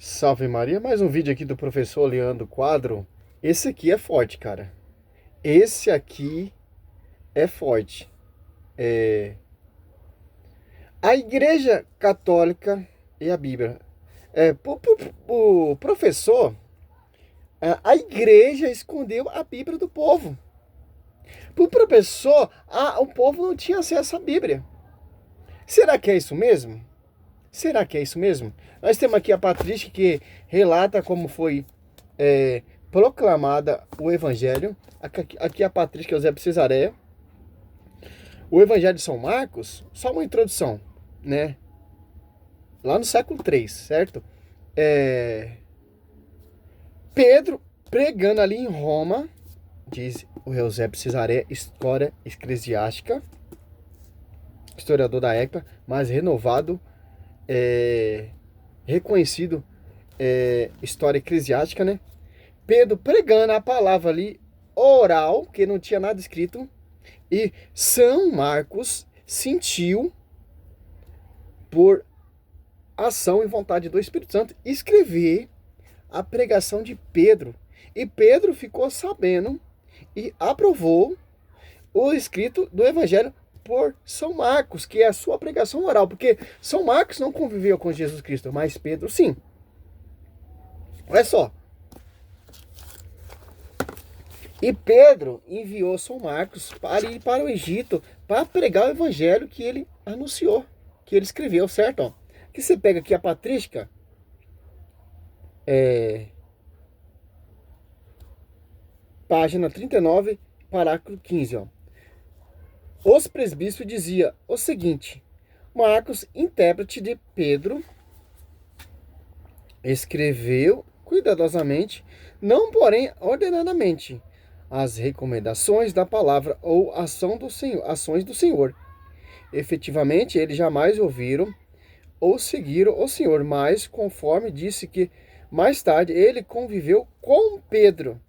Salve Maria, mais um vídeo aqui do professor Leandro Quadro. Esse aqui é forte, cara. Esse aqui é forte. A Igreja Católica e a Bíblia. O professor, a igreja escondeu a Bíblia do povo. Para o professor, o povo não tinha acesso à Bíblia. Será que é isso mesmo? Será que é isso mesmo? Nós temos aqui a Patrícia que relata como foi proclamada o Evangelho. Aqui a Patrícia Eusébio Cesareia. O Evangelho de São Marcos, só uma introdução, né? Lá no século III, certo? Pedro pregando ali em Roma, diz o Eusébio Cesareia, história eclesiástica, historiador da época, mas renovado, reconhecido, história eclesiástica, né? Pedro pregando a palavra ali oral, que não tinha nada escrito, e São Marcos sentiu, por ação e vontade do Espírito Santo, escrever a pregação de Pedro. E Pedro ficou sabendo e aprovou o escrito do Evangelho por São Marcos, que é a sua pregação oral, porque São Marcos não conviveu com Jesus Cristo, mas Pedro sim. Olha só. E Pedro enviou São Marcos para ir para o Egito para pregar o Evangelho que ele anunciou, que ele escreveu, certo? Ó, que você pega aqui a patrística, página 39, parágrafo 15, ó. Os presbíteros diziam o seguinte: Marcos, intérprete de Pedro, escreveu cuidadosamente, não porém ordenadamente, as recomendações da palavra ou ações do Senhor. Efetivamente, eles jamais ouviram ou seguiram o Senhor, mas conforme disse que mais tarde ele conviveu com Pedro,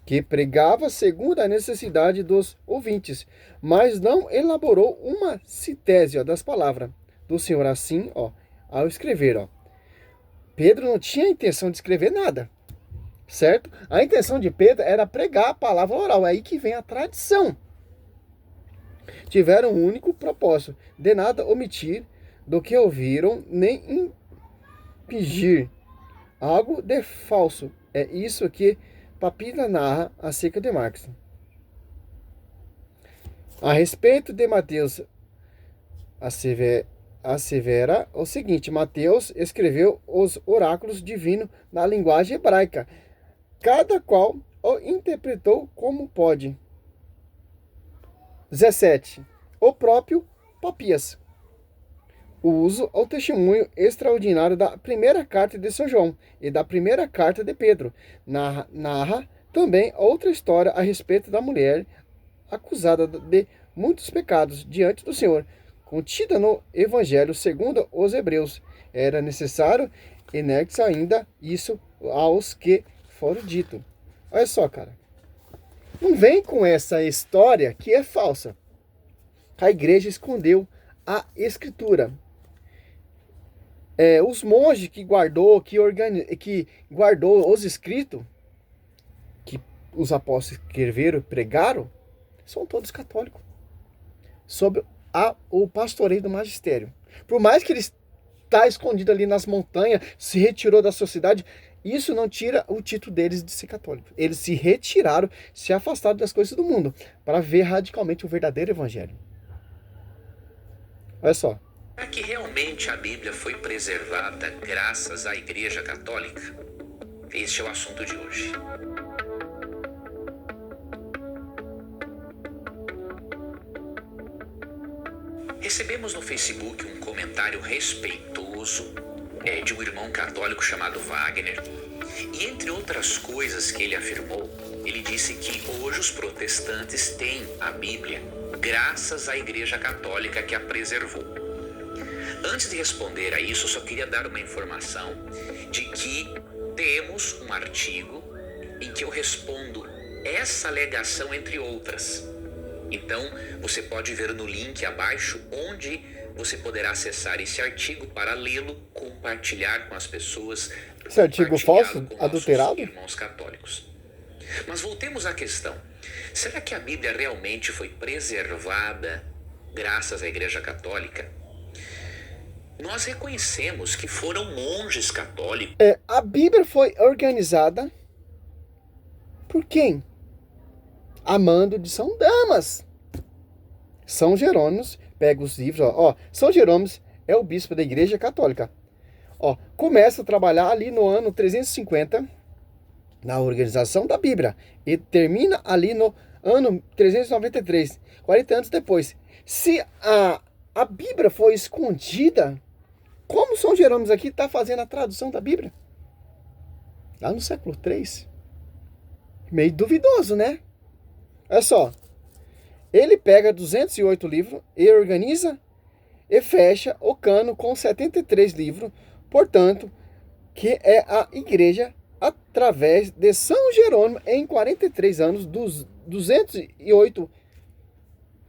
que pregava segundo a necessidade dos ouvintes, mas não elaborou uma síntese das palavras do Senhor assim, ó, ao escrever, ó. Pedro não tinha a intenção de escrever nada, certo? A intenção de Pedro era pregar a palavra oral, é aí que vem a tradição. Tiveram um único propósito, de nada omitir do que ouviram, nem impingir algo de falso. É isso que Papina narra acerca de Marcos. A respeito de Mateus, assevera o seguinte: Mateus escreveu os oráculos divinos na linguagem hebraica, cada qual o interpretou como pôde. 17. O próprio Papias. O uso ao testemunho extraordinário da primeira carta de São João e da primeira carta de Pedro. Narra também outra história a respeito da mulher acusada de muitos pecados diante do Senhor, contida no Evangelho segundo os Hebreus. Era necessário anexar ainda isso aos que foram dito. Olha só, cara. Não vem com essa história que é falsa. A igreja escondeu a escritura. Os monges que guardou os escritos que os apóstolos escreveram, pregaram, são todos católicos, sob o pastoreio do magistério. Por mais que ele está escondido ali nas montanhas, se retirou da sociedade, isso não tira o título deles de ser católico. Eles se retiraram, se afastaram das coisas do mundo, para ver radicalmente o verdadeiro evangelho. Olha só. Será que realmente a Bíblia foi preservada graças à Igreja Católica? Este é o assunto de hoje. Recebemos no Facebook um comentário respeitoso de um irmão católico chamado Wagner. E entre outras coisas que ele afirmou, ele disse que hoje os protestantes têm a Bíblia graças à Igreja Católica que a preservou. Antes de responder a isso, eu só queria dar uma informação de que temos um artigo em que eu respondo essa alegação entre outras. Então, você pode ver no link abaixo onde você poderá acessar esse artigo para lê-lo, compartilhar com as pessoas, Esse artigo falso, compartilhá-lo com nossos adulterado? irmãos católicos. Mas voltemos à questão. Será que a Bíblia realmente foi preservada graças à Igreja Católica? Nós reconhecemos que foram monges católicos. A Bíblia foi organizada por quem? Amando de São Damas. São Jerônimo pega os livros, São Jerônimo é o bispo da Igreja Católica. Começa a trabalhar ali no ano 350 na organização da Bíblia e termina ali no ano 393, 40 anos depois. Se a Bíblia foi escondida, como São Jerônimo aqui está fazendo a tradução da Bíblia? Lá no século III. Meio duvidoso, né? Olha só. Ele pega 208 livros e organiza e fecha o cano com 73 livros. Portanto, que é a igreja através de São Jerônimo em 43 anos, dos 208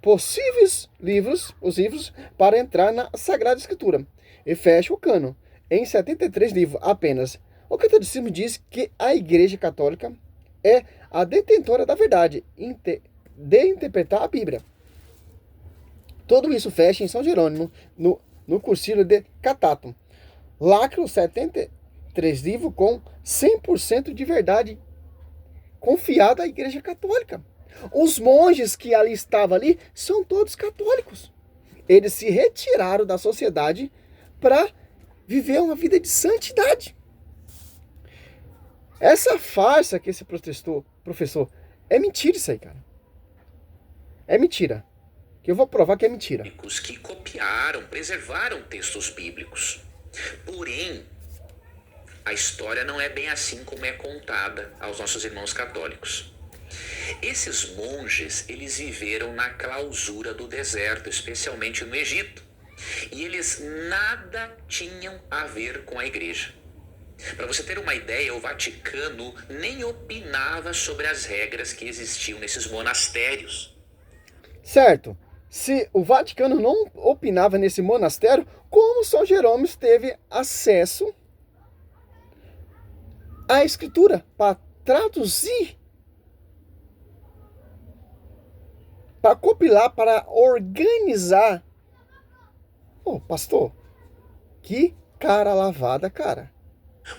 possíveis livros, os livros, para entrar na Sagrada Escritura. E fecha o cano em 73 livros apenas. O catolicismo diz que a Igreja Católica é a detentora da verdade de interpretar a Bíblia. Tudo isso fecha em São Jerônimo, no Concílio de Catatum. Lacra os 73 livros com 100% de verdade confiada à Igreja Católica. Os monges que ali estavam ali são todos católicos. Eles se retiraram da sociedade para viver uma vida de santidade. Essa farsa que esse professor, é mentira isso aí, cara. É mentira. Que eu vou provar que é mentira. Que copiaram, preservaram textos bíblicos. Porém, a história não é bem assim como é contada aos nossos irmãos católicos. Esses monges, eles viveram na clausura do deserto, especialmente no Egito. E eles nada tinham a ver com a igreja. Para você ter uma ideia, o Vaticano nem opinava sobre as regras que existiam nesses monastérios. Certo. Se o Vaticano não opinava nesse monastério, como São Jerônimo teve acesso à Escritura para traduzir, para compilar, para organizar? Pastor, que cara lavada, cara.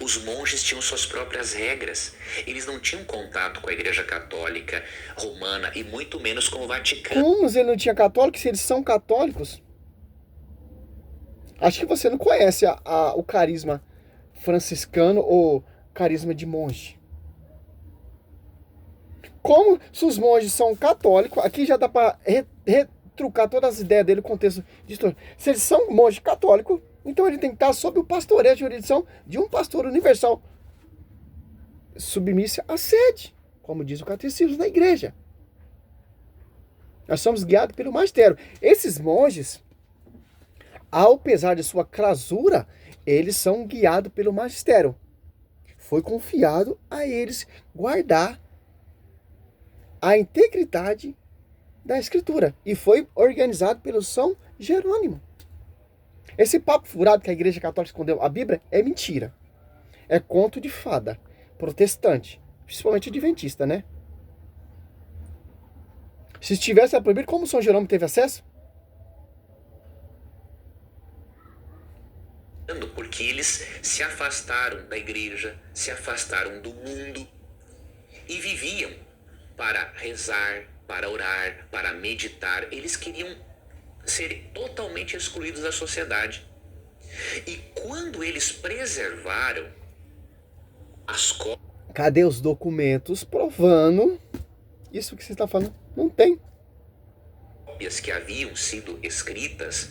Os monges tinham suas próprias regras. Eles não tinham contato com a Igreja Católica Romana e muito menos com o Vaticano. Como ele não tinha católico se eles são católicos? Acho que você não conhece o carisma franciscano ou carisma de monge. Como se os monges são católicos, aqui já dá para retrucar todas as ideias dele, o contexto de história. Se eles são monge católico, então ele tem que estar sob o pastoreio, a jurisdição de um pastor universal, submisso à sede, como diz o catecismo da igreja. Nós somos guiados pelo magistério. Esses monges, ao pesar de sua clausura, eles são guiados pelo magistério. Foi confiado a eles guardar a integridade da Escritura. E foi organizado pelo São Jerônimo. Esse papo furado que a Igreja Católica escondeu a Bíblia é mentira. É conto de fada. Protestante. Principalmente adventista, né? Se estivesse a proibir, como São Jerônimo teve acesso? Porque eles se afastaram da igreja, se afastaram do mundo e viviam para rezar, para orar, para meditar. Eles queriam ser totalmente excluídos da sociedade. E quando eles preservaram as cópias... Cadê os documentos provando isso que você está falando? Não tem. que haviam sido escritas,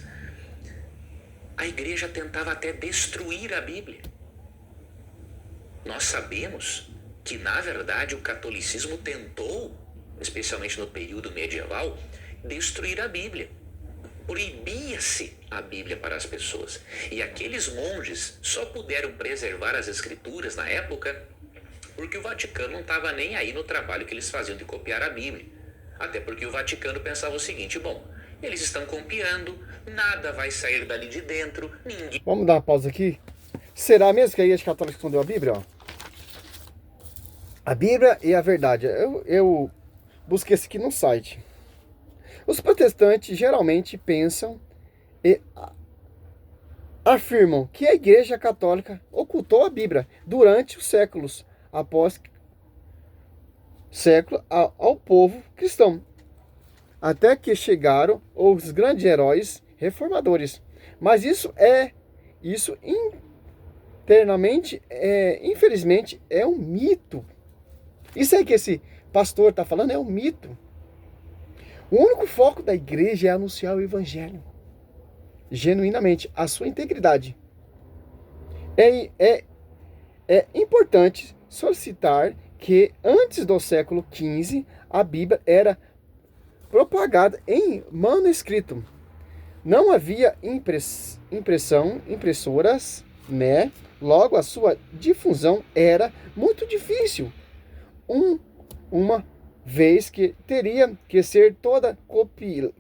a igreja tentava até destruir a Bíblia. Nós sabemos que, na verdade, o catolicismo tentou, especialmente no período medieval, destruir a Bíblia. Proibia-se a Bíblia para as pessoas. E aqueles monges só puderam preservar as escrituras na época porque o Vaticano não estava nem aí no trabalho que eles faziam de copiar a Bíblia. Até porque o Vaticano pensava o seguinte: bom, Eles estão copiando, nada vai sair dali de dentro, ninguém. Vamos dar uma pausa aqui. Será mesmo que a Igreja Católica escondeu a Bíblia? Ó? A Bíblia e a verdade. Eu busquei isso aqui no site. Os protestantes geralmente pensam e afirmam que a Igreja Católica ocultou a Bíblia durante os séculos após século ao povo cristão, até que chegaram os grandes heróis reformadores. Mas isso internamente, infelizmente, é um mito. Isso aí que esse pastor está falando é um mito. O único foco da igreja é anunciar o evangelho, genuinamente, a sua integridade. É importante solicitar que antes do século XV a Bíblia era propagada em manuscrito. Não havia impressoras, né? Logo a sua difusão era muito difícil. Uma vez que teria que ser toda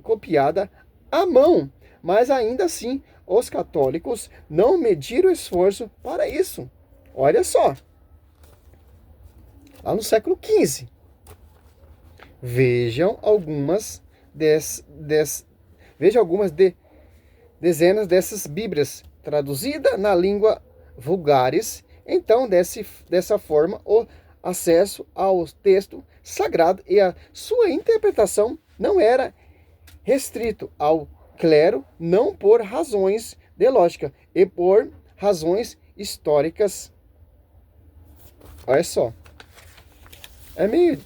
copiada à mão. Mas ainda assim, os católicos não mediram esforço para isso. Olha só. Lá no século XV. Vejam algumas dezenas dessas Bíblias traduzidas na língua vulgares. Então, dessa forma, o acesso ao texto sagrado e a sua interpretação não era restrito ao clero, não por razões de lógica e por razões históricas. Olha só. É meio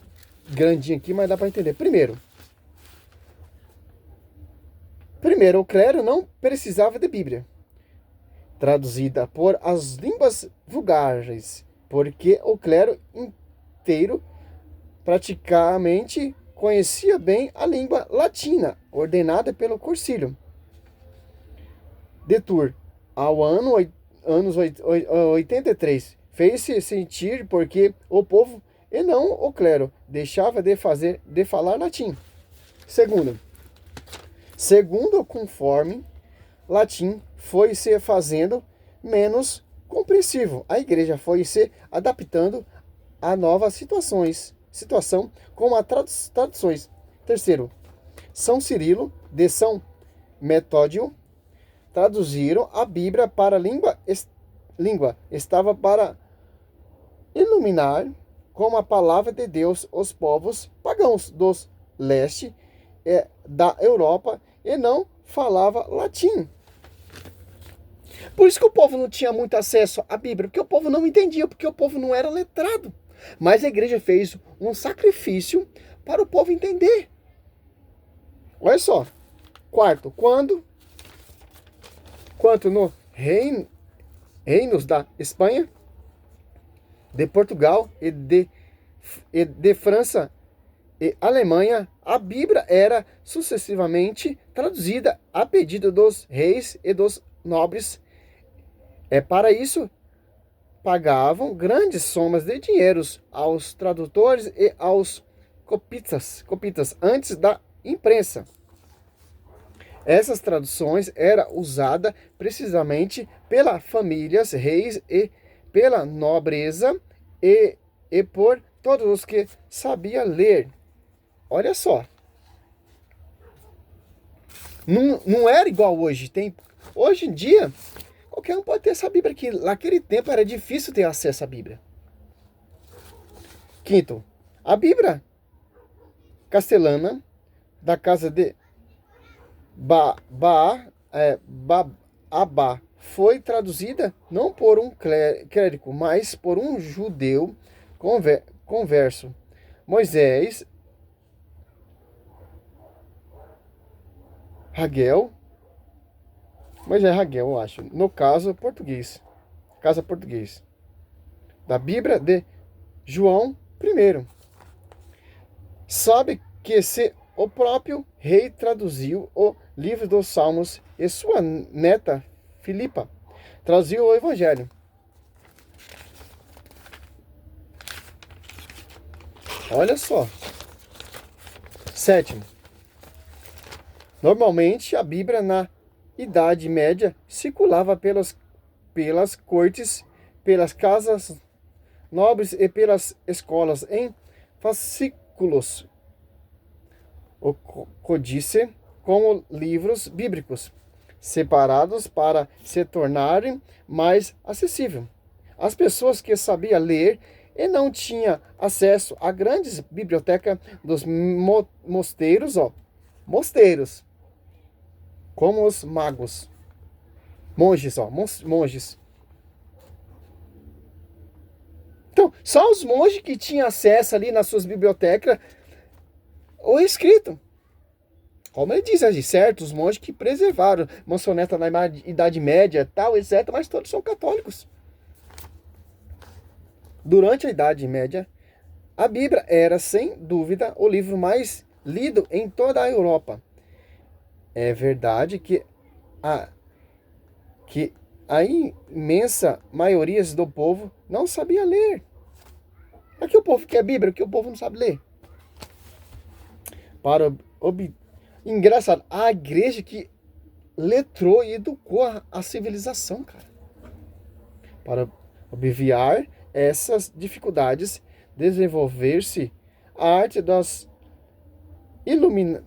grandinho aqui, mas dá para entender. Primeiro, o clero não precisava de Bíblia traduzida por as línguas vulgares, porque o clero inteiro praticamente conhecia bem a língua latina, ordenada pelo Concílio de Tours, anos 83. Fez-se sentir porque o povo, e não o clero, deixava de falar latim. Segundo, conforme latim foi se fazendo menos compreensível, a igreja foi se adaptando a novas situação com as traduções. Terceiro, São Cirilo de São Metódio traduziram a Bíblia para a língua estava para iluminar com a palavra de Deus os povos pagãos do leste da Europa e não falava latim. Por isso que o povo não tinha muito acesso à Bíblia, porque o povo não entendia, porque o povo não era letrado. Mas a igreja fez um sacrifício para o povo entender. Olha só. Quarto, quanto no reinos da Espanha, de Portugal e de França e Alemanha, a Bíblia era sucessivamente traduzida a pedido dos reis e dos nobres. Para isso, pagavam grandes somas de dinheiros aos tradutores e aos copitas antes da imprensa. Essas traduções eram usadas precisamente pelas famílias, reis e pela nobreza e por todos os que sabiam ler. Olha só. Não era igual hoje. Hoje em dia, qualquer um pode ter essa Bíblia aqui. Naquele tempo era difícil ter acesso à Bíblia. Quinto, a Bíblia castelhana da casa de Abá foi traduzida não por um clérigo, mas por um judeu converso. Moisés Ragel, eu acho. No caso, português. Casa português. Da Bíblia de João I. Sabe que se o próprio rei traduziu o livro dos Salmos e sua neta Filipa traduziu o Evangelho. Olha só. Sétimo. Normalmente, a Bíblia na Idade Média circulava pelas cortes, pelas casas nobres e pelas escolas em fascículos, o codice, como livros bíblicos, separados para se tornarem mais acessível. As pessoas que sabiam ler e não tinham acesso à grande biblioteca dos mosteiros, como os monges. Então, só os monges que tinham acesso ali nas suas bibliotecas o escrito. Como ele diz ali, certo? Os monges que preservaram maçoneta na Idade Média, tal, etc., mas todos são católicos. Durante a Idade Média, a Bíblia era, sem dúvida, o livro mais lido em toda a Europa. É verdade que a imensa maioria do povo não sabia ler. Aqui o povo quer Bíblia, que o povo não sabe ler. Engraçado, a igreja que letrou e educou a civilização, cara. Para obviar essas dificuldades, desenvolver-se a arte das iluminuras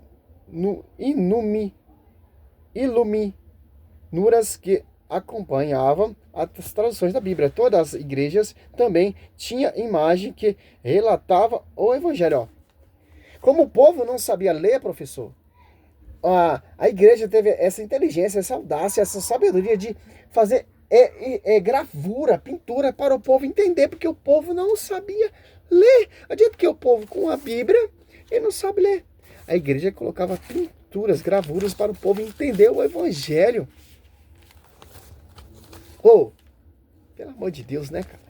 que acompanhavam as traduções da Bíblia. Todas as igrejas também tinham imagem que relatava o Evangelho. Ó. Como o povo não sabia ler, professor, a igreja teve essa inteligência, essa audácia, essa sabedoria de fazer gravura, pintura para o povo entender, porque o povo não sabia ler. Adianta que o povo com a Bíblia, ele não sabe ler. A igreja colocava pinturas, gravuras para o povo entender o Evangelho. Pelo amor de Deus, né, cara?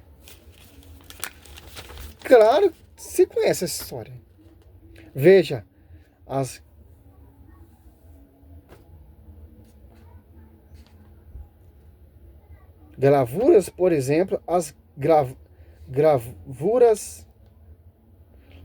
Claro, você conhece essa história. Veja, as gravuras, por exemplo, as gravuras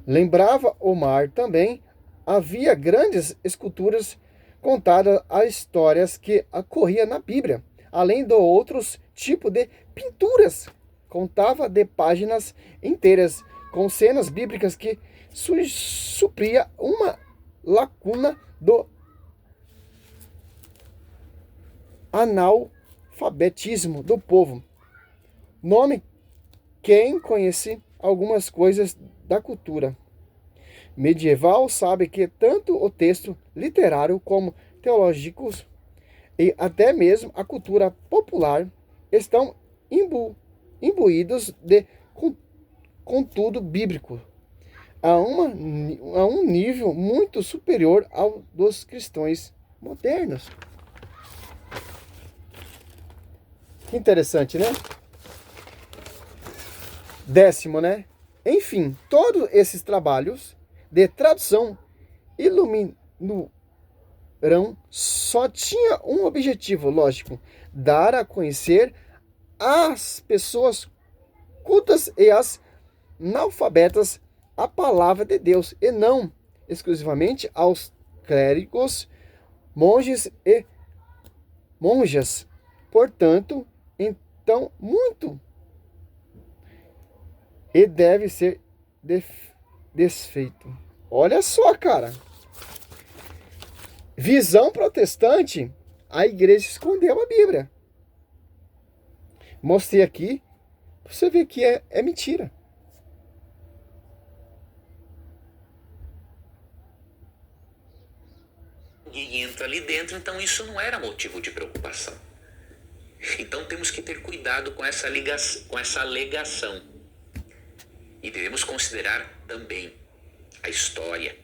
lembrava o mar também. Havia grandes esculturas contadas as histórias que ocorriam na Bíblia, além de outros tipos de pinturas. Contava de páginas inteiras com cenas bíblicas que supria uma lacuna do analfabetismo do povo. Nome quem conhece algumas coisas da cultura medieval sabe que tanto o texto literário como teológicos e até mesmo a cultura popular estão imbuídos de conteúdo bíblico a um nível muito superior ao dos cristãos modernos. Que interessante, né? 10º, né? Enfim, todos esses trabalhos de tradução iluminarão só tinha um objetivo, lógico, dar a conhecer às pessoas cultas e às analfabetas a palavra de Deus, e não exclusivamente aos clérigos, monges e monjas. Portanto, então, muito e deve ser desfeito. Olha só, cara. Visão protestante, a igreja escondeu a Bíblia. Mostrei aqui, pra você ver que é mentira. E entra ali dentro, então isso não era motivo de preocupação. Então temos que ter cuidado com essa alegação. E devemos considerar também a história.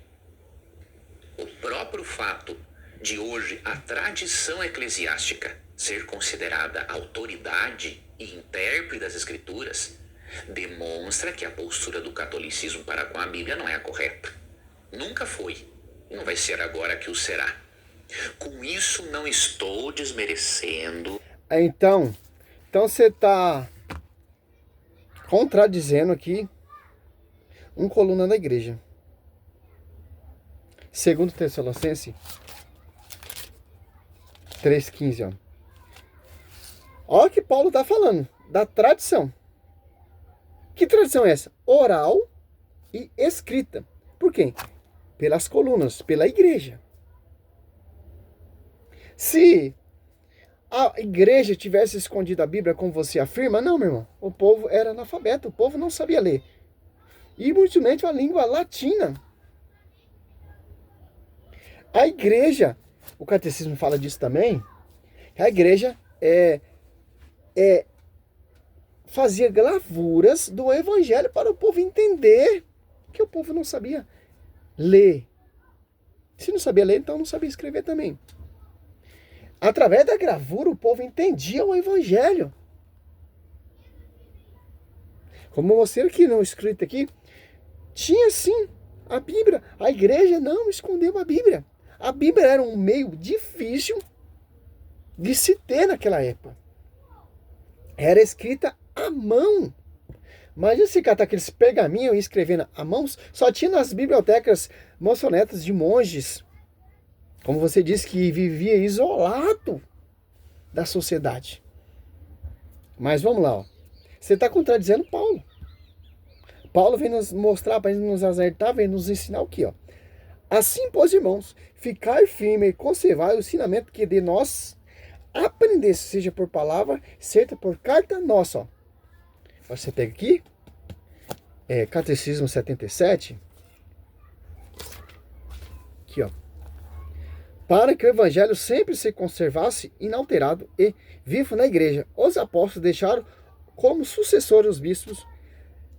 O próprio fato de hoje a tradição eclesiástica ser considerada autoridade e intérprete das Escrituras demonstra que a postura do catolicismo para com a Bíblia não é a correta. Nunca foi e não vai ser agora que o será. Com isso não estou desmerecendo. Então você está contradizendo aqui coluna da igreja. Segundo Tessalonicenses, 3,15, ó. Olha o que Paulo está falando, da tradição. Que tradição é essa? Oral e escrita. Por quê? Pelas colunas, pela igreja. Se a igreja tivesse escondido a Bíblia, como você afirma, não, meu irmão. O povo era analfabeto, o povo não sabia ler. E muito menos a língua latina. A igreja, o catecismo fala disso também, que a igreja fazia gravuras do evangelho para o povo entender que o povo não sabia ler. Se não sabia ler, então não sabia escrever também. Através da gravura, o povo entendia o evangelho. Como você aqui não escrito aqui, tinha sim a Bíblia. A igreja não escondeu a Bíblia. A Bíblia era um meio difícil de se ter naquela época. Era escrita à mão. Imagina se catar aqueles pergaminhos e escrevendo à mão, só tinha nas bibliotecas moçonetas de monges. Como você disse, que vivia isolado da sociedade. Mas vamos lá, ó. Você está contradizendo Paulo. Paulo vem nos mostrar, para nos acertar, vem nos ensinar o quê? Ó? Assim, pois, irmãos, ficar firme e conservar o ensinamento que de nós aprendesse, seja por palavra, seja por carta nossa. Ó. Você pega aqui, Catecismo 77, aqui, ó. Para que o evangelho sempre se conservasse inalterado e vivo na igreja. Os apóstolos deixaram como sucessores os bispos,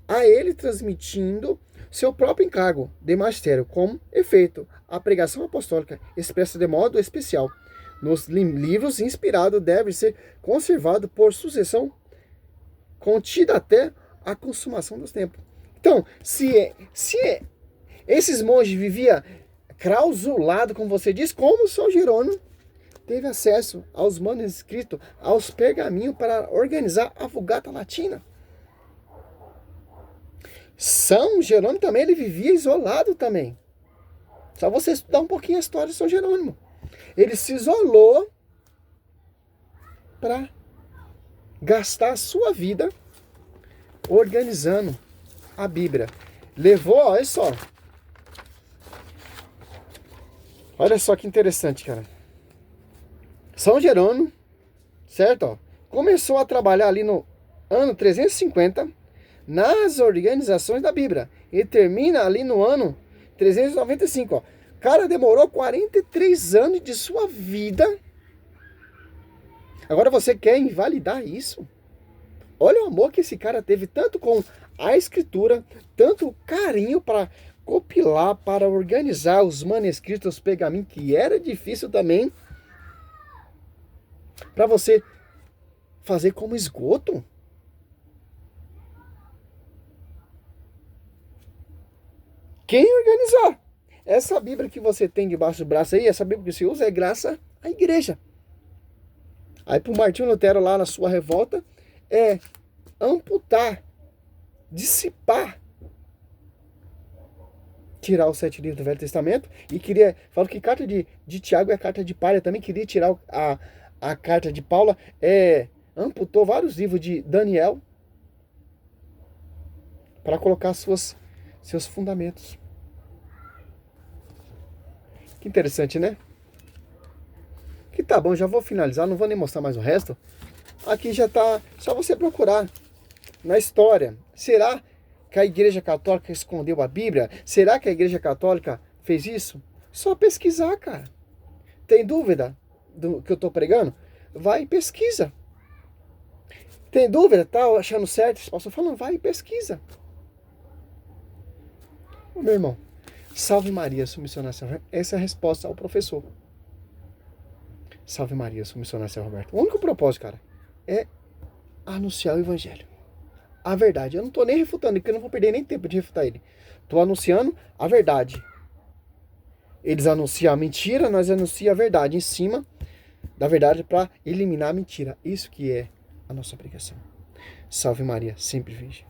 a ele transmitindo seu próprio encargo de magistério, como efeito, a pregação apostólica expressa de modo especial. Nos livros inspirados deve ser conservado por sucessão contida até a consumação dos tempos. Então, se esses monges viviam clausulado, como você diz, como São Jerônimo teve acesso aos manuscritos, aos pergaminhos para organizar a Vulgata Latina. São Jerônimo também, ele vivia isolado também. Só você estudar um pouquinho a história de São Jerônimo. Ele se isolou para gastar a sua vida organizando a Bíblia. Levou, olha só. Olha só que interessante, cara. São Jerônimo, certo? Ó, começou a trabalhar ali no ano 350 nas organizações da Bíblia e termina ali no ano 395. Ó. O cara demorou 43 anos de sua vida. Agora você quer invalidar isso? Olha o amor que esse cara teve, tanto com a escritura, tanto carinho para compilar, para organizar os manuscritos, os pergaminhos, que era difícil também, para você fazer como esgoto. Quem organizar? Essa Bíblia que você tem debaixo do braço aí, essa Bíblia que você usa, é graça à igreja. Aí para o Martinho Lutero lá na sua revolta, é amputar, dissipar, tirar os 7 livros do Velho Testamento, e fala que carta de Tiago é carta de palha, também queria tirar a carta de Paulo, amputou vários livros de Daniel para colocar seus fundamentos. Que interessante, né? Que tá bom, já vou finalizar, não vou nem mostrar mais o resto. Aqui já tá, só você procurar na história. Será que a Igreja Católica escondeu a Bíblia? Será que a Igreja Católica fez isso? Só pesquisar, cara. Tem dúvida do que eu tô pregando? Vai e pesquisa. Tem dúvida? Tá achando certo? Esse pastor falando, vai e pesquisa. Ô, meu irmão, salve Maria, sou missionário São Roberto. Essa é a resposta ao professor. Salve Maria, sou missionário São Roberto. O único propósito, cara, é anunciar o evangelho. A verdade. Eu não tô nem refutando, porque eu não vou perder nem tempo de refutar ele. Tô anunciando a verdade. Eles anunciam a mentira, nós anunciamos a verdade em cima da verdade para eliminar a mentira. Isso que é a nossa pregação. Salve Maria, sempre virgem.